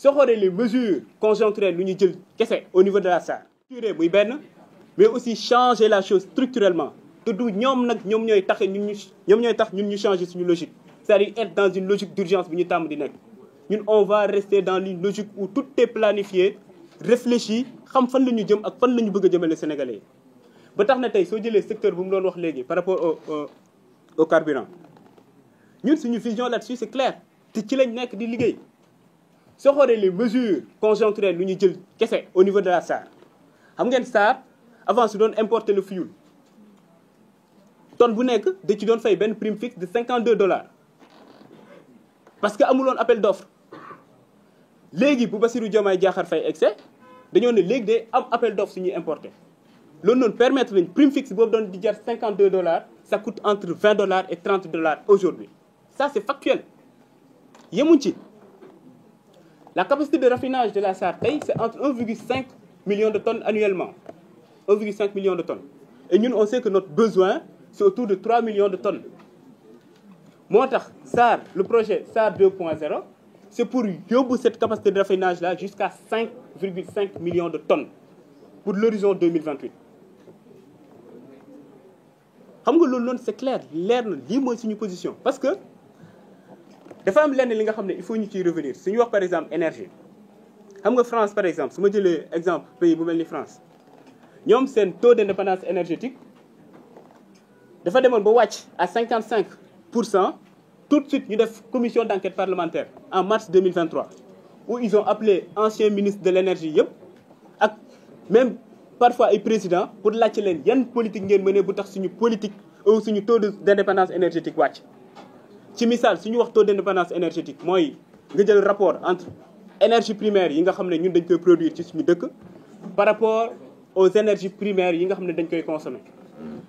soo xoolee les mesures conjoncturelles lu ñu jël kese au niveau de la SAR muy benn mais aussi changer la chose structurellement te du ñoom nag ñoom ñooy tax ñun ñu changer suñu logique c'est-à-dire être dans une logique d'urgence bi ñu tàmm di nekk ñun on va rester dans une logique où tout est planifié réfléchi xam fan la ñu jëm ak fan la ñu bëgg a jëmale Sénégalais yi ba tax na tey soo jëlee secteur bu mu doon wax léegi par rapport au carburant ñun suñu vision là-dessus c'est clair te ci lañ nekk di liggéey soo xoolee les mesures conjoncturelles lu ñu jël kese au niveau de la SAR xam ngeen SAR avant su doon importer le fuel tonne bu nekk da ci doon fay benn prime fixe de $52 parce que amuloon appel d'offre léegi bu Bassirou Diomaye Diakhar Faye excès dañoo ne léegi day am appel d'offre suñuy importer loolu noonu permettre nañ prime fixe boobu doon di jar $52 ça coûte entre $20 et $30 aujourd'hui ça c'est factuel yemuñ ci la capacité de raffinage de la SAR tey c'est entre 1,5 million de tonnes annuellement 1,5 million de tonnes et ñun on sait que notre besoin c'est autour de 3 millions de tonnes moo tax SAR le projet SAR 2.0 c'est pour yóbbu cette capacité de raffinage là jusqu'à 5,5 millions de tonnes pour l'horizon 2028 xam nga loolu noonu c'est clair leer na lii mooy suñu position parce que dafa am lenn li nga xam ne il faut ñu ciy revenir suñu wax par exemple énergie xam nga France par exemple su ma jëlee exemple pays bu mel ni France ñoom seen taux d'indépendance énergétique dafa demoon ba wàcc à 55%. Tout de suite ñu def commission d'enquête parlementaire en mars 2023 où ils ont appelé anciens ministres de l'énergie yëpp ak même parfois ay présidents pour laajte leen yan politique ngeen mënee bu tax suñu politique ou suñu taux d'indépendance énergétique wàcc. ci misaal suñu wax taux d'indépendance énergétique mooy nga jël rapport entre énergie primaire yi nga xam ne ñun dañ koy produire ci suñu dëkk par rapport aux énergies primaires yi nga xam ne dañ koy consommer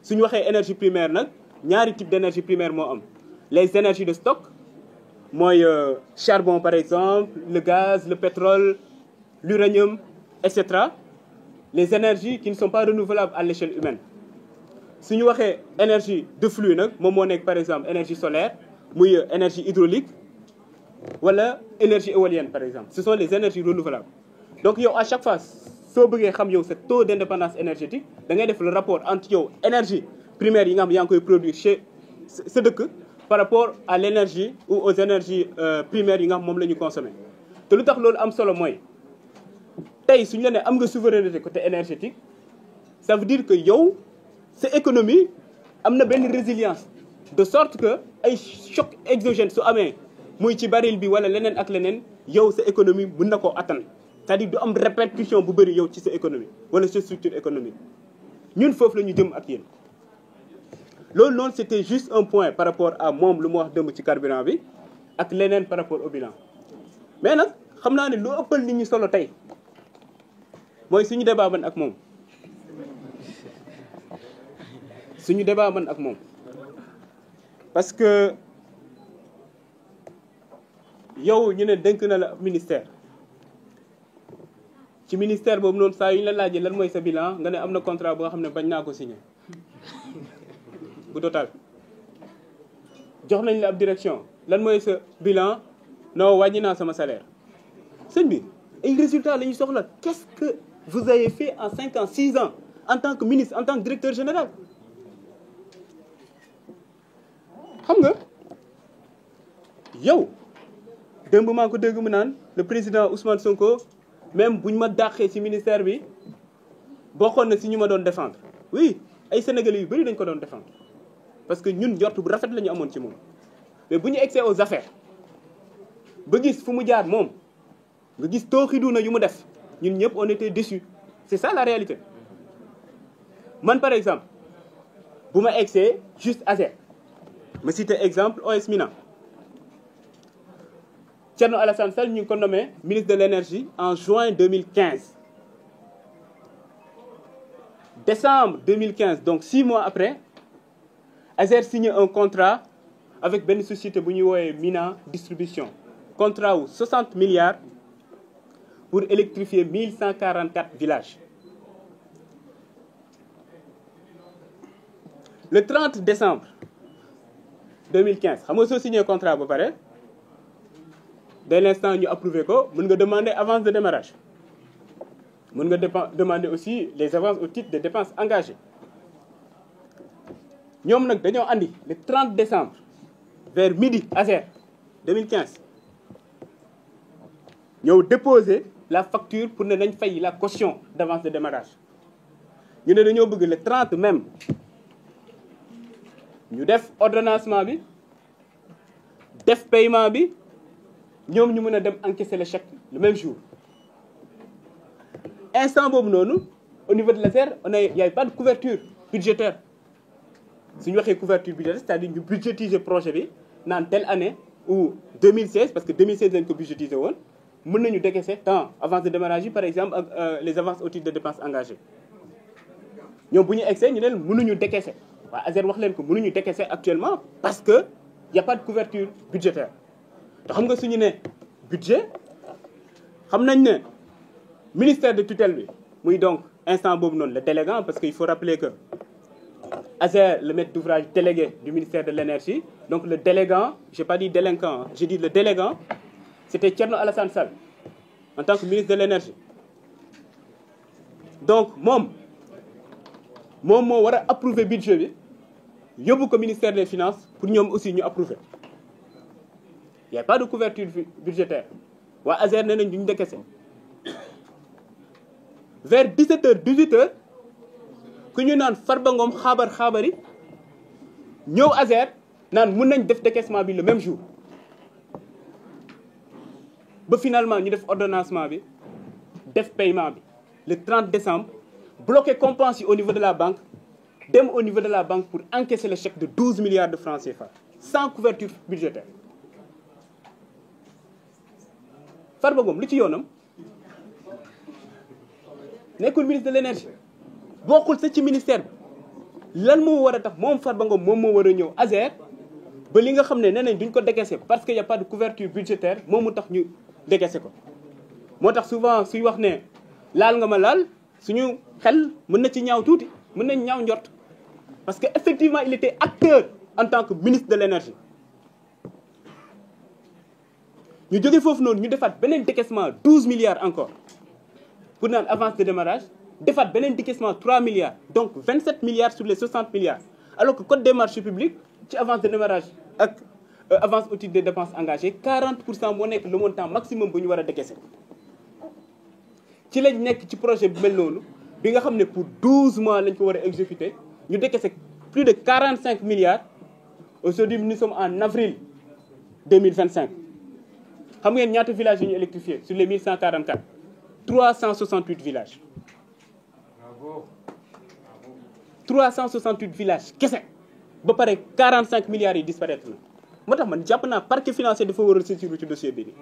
suñu waxee énergie primaire nag ñaari type d'énergie primaire moo am. Les énergies de stock mooy charbon par exemple le gaz le pétrole l'uranium etc. Les énergies qui ne sont pas renouvelables à l'échelle humaine su ñu waxee énergie de flux nag moom moo nekk par exemple énergie solaire muy énergie hydraulique wala énergie éolienne par exemple ce sont les énergies renouvelables donc yow à chaque fois soo bëggee xam yow sa taux d'indépendance énergétique da ngay def le rapport entre yow énergie primaire yi nga xam yaa ngi koy produire chez sa dëkk par rapport à l'énergie ou aux énergies primaires yi nga xam moom la ñu consommer te lu tax loolu am solo mooy tey suñu la ne am nga souveraineté côté énergétique ça veut dire que yow sa économie am na benn résilience de sorte que ay choc exogène su amee muy ci baril bi wala leneen ak leneen yow sa économie mën na koo attan c'est-à-dire du am répercussion bu bëri yow ci sa économie wala sa structure économique ñun foofu la ñu jëm ak yéen. loolu noonu c'était juste un point par rapport à moom lu mu wax dëmb ci carburant bi ak leneen par rapport au bilan mais nag xam naa ne lu ëppal nit ñi solo tey mooy suñu débat man ak moom parce que yow ñu ne dénk na la ministère ci ministère boobu noonu saa yu ñu la laajee lan mooy sa bilan nga ne am na contrat boo xam ne bañ naa ko signer bu total jox nañ la ab direction lan mooy sa bilan non wàññi naa sama salaire sëñ bi ay résultats la ñu soxla qu'est-ce que vous avez fait en 5 ans 6 ans en tant que ministre en tant que directeur général xam nga yow démb maa ko dégg mu naan le président Ousmane Sonko même buñ ma dàqee ci ministère bi bokkoon na ci ñu ma doon défendre oui ay sénégalais yu bari dañ ko doon défendre parce que ñun njort bu rafet la ñu amoon ci moom mais bu ñu egsee aux affaires ba gis fu mu jaar moom nga gis tooxidu na yu mu def ñun ñëpp on était déçus c'est ça la réalité man par exemple bu ma egsee juste ASER ma cité exemple OS Minan Thierno Alassane Sall ñu ngi ko nommé ministre de l'énergie en juin 2015 décembre 2015 donc 6 mois après ASER signe un contrat avec benn société bu ñuy woowee Mina Distribution contrat wu 60 milliards pour électrifier 1144 villages le 30 décembre 2015 xam nga soo signé contrat ba pare dès l'instant ñu approuvé ko mën nga demander avance de démarrage mën nga demander aussi les avances au titre des dépenses engagées ñoom nag dañoo andi le 30 décembre vers midi ASER 2015 ñëw déposer la facture pour ne nañ fay la caution d'avance de démarrage ñu ne dañoo bëgg le 30 même ñu def ordonnancement bi def paiement bi ñoom ñu mën a dem encaisser le chèque le même jour instant boobu noonu au niveau de l'ASER il y a pas de couverture budgétaire suñu waxee couverture budgétaire c'est-à-dire ñu budgétiser projet bi naan telle année ou 2016 parce que 2016 lañ ko budgétiser woon mën nañu décaisser tant avance de démarrage yi par exemple ak les avances au titre de dépenses engagées ñoom bu ñu egsee ñu leen mënuñu décaisser waa ASER wax leen ko mënuñu décaisser actuellement parce que y a pas de couverture budgétaire te xam nga suñu ne budget xam nañ ne ministère de tutelle bi muy donc instant boobu noonu le délégant parce que il faut rappeler que ASER le maître d'ouvrage délégué du ministère de l'énergie donc le délégant j'ai pas dit délinquant j'ai dit le délégant c'était Thierno Alassane Sall en tant que ministre de l'énergie donc moom moo war a approuver budget bi yóbbu ko ministère des finances pour ñoom aussi ñu approuver il y a pas de couverture budgétaire waa ASER nee nañ duñu décaisser vers 17h 18h ku ñu naan Farba Ngom xaabari ñëw ASER naan mun nañ def décaissement bi le même jour ba finalement ñu def ordonnancement bi def paiement bi le 30 décembre bloqué compense yi au niveau de la banque dem au niveau de la banque pour encaisser le chèque de 12 milliards de francs CFA sans couverture budgétaire Farba Ngom lu ci yoonam nekkul ministre de l'énergie bokkul sa ci ministère bi lan moo war a tax moom Farba Ngom moom moo war a ñëw ASER ba li nga xam ne nee nañ duñ ko décaisser parce que y a pas de couverture budgétaire moom mu tax ñu décaisser ko moo tax souvent suy wax ne laal nga ma laal suñu xel mën na ci ñaaw tuuti mën nañ ñaaw njort parce que effectivement il était acteur en tant que ministre de l'énergie ñu jógee foofu noonu ñu defaat beneen décaissement 12 milliards encore pour naan avance de démarrage defaat beneen décaissement 3 milliards donc 27 milliards sur les 60 milliards alors que code des marchés publics ci avance de démarrage ak avance au titre des dépenses engagées 40% moo nekk le montant maximum bu ñu war a décaisser ci lañ nekk ci projet bu mel noonu bi nga xam ne pour 12 mois lañ ko war a exécuter ñu décaisser plus de 45 milliards aujourd'hui nous sommes en avril 2025 xam ngeen ñaata villages yi ñu électrifié sur les 1144 368 villages 368 villages kese ba pare 45 milliards yi disparaître na moo tax man jàpp naa parquet financier dafa war a saisir ci dossier bi nii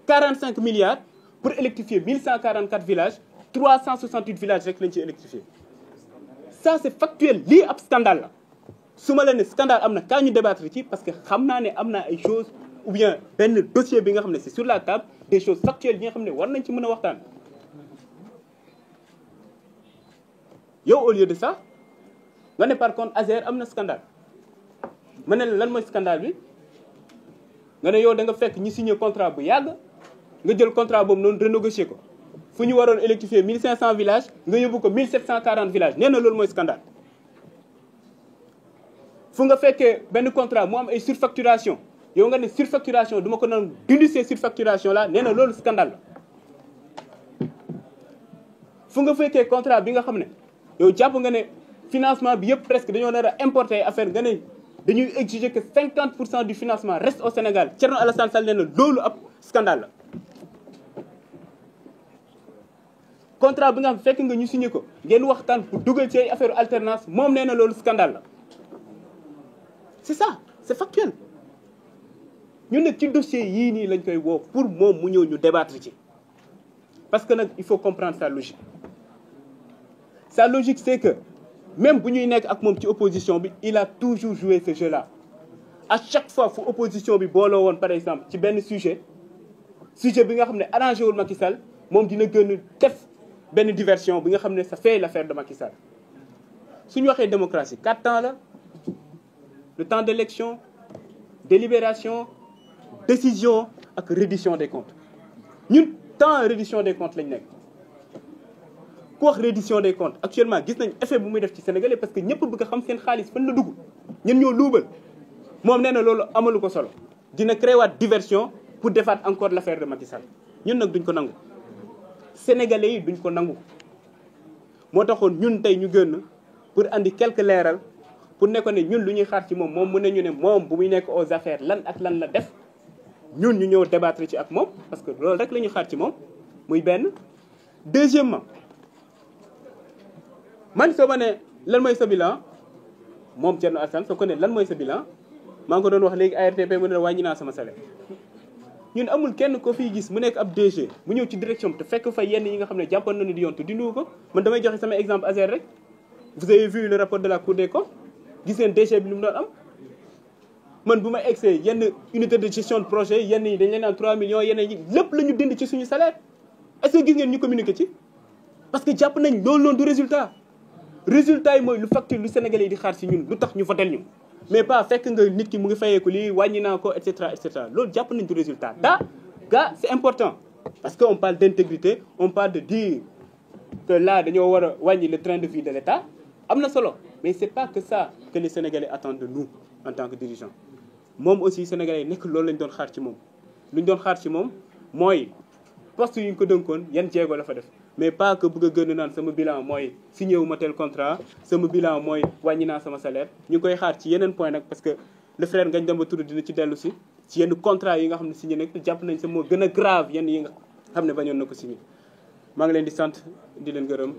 45 milliards pour électrifier 1144 villages 368 villages rek lañ ci électrifié ça c'est factuel lii ab scandale la su ma la ne scandale am na kaa ñu débattre ci parce que xam naa ne am na ay choses ou bien benn dossier bi nga xam ne c'est sur la table des choses factuelles yi nga xam ne war nañ ci mën a waxtaan yow au lieu de ça nga ne par contre ASER am na scandale ma ne la lan mooy scandale bi nga ne yow da nga fekk ñi signé contrat bu yàgg nga jël contrat boobu noonu renégocier ko fu ñu waroon électrifier 1500 villages nga yóbbu ko 1740 villages nee na loolu mooy scandale fu nga fekkee benn contrat mu am ay surfacturation yow nga ne surfacturation duma ko naan dindi ces surfacturation là nee na loolu scandale la fu nga fekkee contrat bi nga xam ne yow jàpp nga ne financement bi yëpp presque dañoo nar a importer affaire nga ne dañuy exiger que 50% du financement reste au Sénégal Thierno Alassane Sall nee na loolu ab scandale la contrat bi nga xam fekk nga ñu signé ko ngeen waxtaan pour dugal ci ay affaire alternance moom nee na loolu scandale la c'est ça c'est factuel ñun nag ci dossier yii nii lañ koy woo pour moom mu ñëw ñu débattre ci parce que nag il faut comprendre sa logique c'est que même bu ñuy nekk ak moom ci opposition bi il a toujours joué ce jeu-là à chaque fois fu opposition bi booloo woon par exemple ci benn sujet bi nga xam ne arrangé wul Macky Sall moom dina gën a def benn diversion bi nga xam ne ça fait l'affaire de Macky Sall suñu waxee démocratie 4 temps la le temps d'élection délibération décision ak reddition des comptes ñun temps reddition des comptes lañ nekk ku wax reddition des comptes actuellement gis nañ effet bu muy def ci Sénégalais parce que ñëpp bëgg a xam seen xaalis fan la dugg ñun ñoo luubal moom nee na loolu amalu ko solo dina créer waat diversion pour defaat encore l'affaire de Macky Sall ñun nag duñ ko nangu Sénégalais yi duñ ko nangu moo taxoon ñun tey ñu gën pour andi quelques leeral pour ne ko ne ñun lu ñuy xaar ci moom moom mën nañu ne moom bu muy nekk aux affaires lan ak lan la def ñun ñu ñëw débattre ci ak moom parce que loolu rek la ñuy xaar ci moom muy benn. Deuxièmement man soo ma ne lan mooy sa bilan moom Thierno Alassane soo ko ne lan mooy sa bilan maa ngi ko doon wax léegi ARTP mu ne wàññi naa sama salaire ñun amul kenn ko fiy gis mu nekk ab DG mu ñëw ci direction te fekk fa yenn yi nga xam ne jàppoon nañu di yoon te dindiwu ko man damay joxe sama exemple Azer rek vous avez vu le rapport de la Cour des comptes gis ngeen DG bi lu mu doon am man bu ma egsee yenn unité de gestion de projet yenn yi dañ leen naan 3 millions yenn yi lépp la ñu dindi ci suñu salaire est-ce que gis ngeen ñu communiqué ci parce que jàpp nañ loolu noonu du résultat yi mooy lu facture lu Sénégalais yi di xaar ci ñun lu tax ñu votel ñu mais pas fekk nga nit ki mu ngi fayeeku lii wàññi naa ko et cetera loolu jàpp nañ du résultat gars c'est important parce que on parle d'intégrité on parle de dire que là dañoo war a wàññi le train de vie de l'État am na solo mais c'est pas que ça que les Sénégalais attendent de nous en tant que dirigeants moom aussi Sénégalais yi nekk loolu lañ doon xaar ci moom lu ñu doon xaar ci moom mooy poste yu ñu ko dënkoon yan jéego la fa def mais pas que bëgg a gën a naan sama bilan mooy signé wu ma tel contrat sama bilan mooy wàññi naa sama salaire ñu ngi koy xaar ci yeneen point nag parce que le frère Ngagne Demba Touré dina ci dellu si ci yenn contrat yi nga xam ne signé nag jàpp nañ sa moo gën a grave yenn yi nga xam ne bañoon na ko signé maa ngi leen di sant di leen gërëm